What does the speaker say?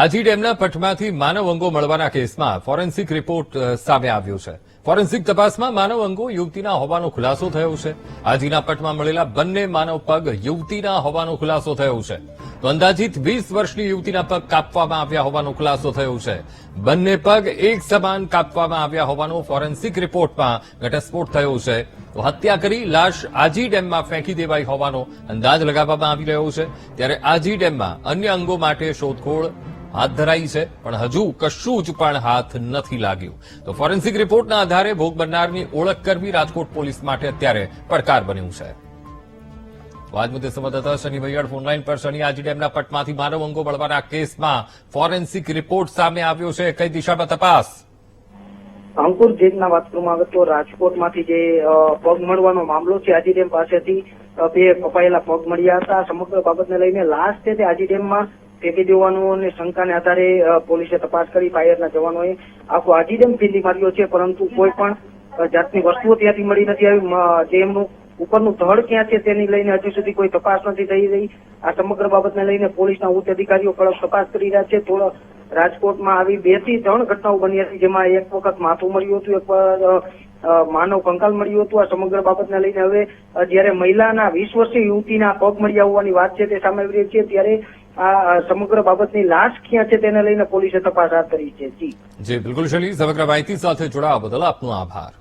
આજી ડેમના પટમાંથી માનવ અંગો મળવાના કેસમાં ફોરેન્સિક રિપોર્ટ સામે આવ્યો છે. ફોરેન્સિક તપાસમાં માનવ અંગો યુવતીના હોવાનો ખુલાસો થયો છે. આજીના પટમાં મળેલા બંને માનવ પગ યુવતીના હોવાનો ખુલાસો થયો છે. તો અંદાજિત 20 વર્ષની યુવતીના પગ કાપવામાં આવ્યા હોવાનો ખુલાસો થયો છે. બંને પગ એક સમાન કાપવામાં આવ્યા હોવાનો ફોરેન્સિક રિપોર્ટમાં ઘટસ્ફોટ થયો છે. તો હત્યા કરી લાશ આજી ડેમમાં ફેંકી દેવાઈ હોવાનો અંદાજ લગાવવામાં આવી રહ્યો છે. ત્યારે આજી ડેમમાં અન્ય અંગો માટે શોધખોળ હાથ ધરાઈ છે, પણ હજુ કશું જ પણ હાથ નથી લાગ્યું. તો ફોરેન્સિક રિપોર્ટના આધારે ભોગ બનનારની ઓળખ કરવી રાજકોટ પોલીસ માટે અત્યારે પડકાર બન્યું છે. આજ મુદ્દે સંવાદદાતા શનિ વૈયાડ ફોનલાઈન પર. શનિ, આજી ડેમના પટમાંથી માનવ અંગો મળવાના કેસમાં ફોરેન્સિક રિપોર્ટ સામે આવ્યો છે. કઈ દિશામાં તપાસ? અંકુર, જે રીતના વાત કરવામાં આવે તો રાજકોટમાંથી જે પગ મળવાનો મામલો છે, આજી ડેમ પાસેથી બે કપાયેલા પગ મળ્યા હતા. સમગ્ર બાબતને લઈને લાશ છે તે આજી ડેમમાં ફેંકી દેવાનું શંકાને આધારે પોલીસે તપાસ કરી. ફાયરના જવાનોએ આખો આજી ડેમ ફીંદી માર્યો છે, પરંતુ કોઈ પણ જાતની વસ્તુઓ ત્યાંથી મળી નથી આવી. ડેમનું ઉપરનું ધડ ક્યાં છે તેની લઈને હજુ સુધી કોઈ તપાસ નથી થઈ રહી. આ સમગ્ર બાબતને લઈને પોલીસના ઉચ્ચ અધિકારીઓ કડક તપાસ કરી રહ્યા છે. રાજકોટમાં આવી 2 થી 3 ઘટનાઓ બની હતી, જેમાં એક વખત માથું મળ્યું હતું, એક વાર માનવ કંકાલ મળ્યું હતું. આ સમગ્ર બાબતને લઈને હવે જયારે મહિલાના 20 વર્ષીય યુવતીના પગ મળ્યા હોવાની વાત છે તે સામે આવી રહી છે, ત્યારે આ સમગ્ર બાબતની લાશ ક્યાં છે તેને લઈને પોલીસે તપાસ હાથ ધરી છે. જી બિલકુલ શૈલી, સમગ્ર માહિતી સાથે જોડાવા બદલ આપનો આભાર.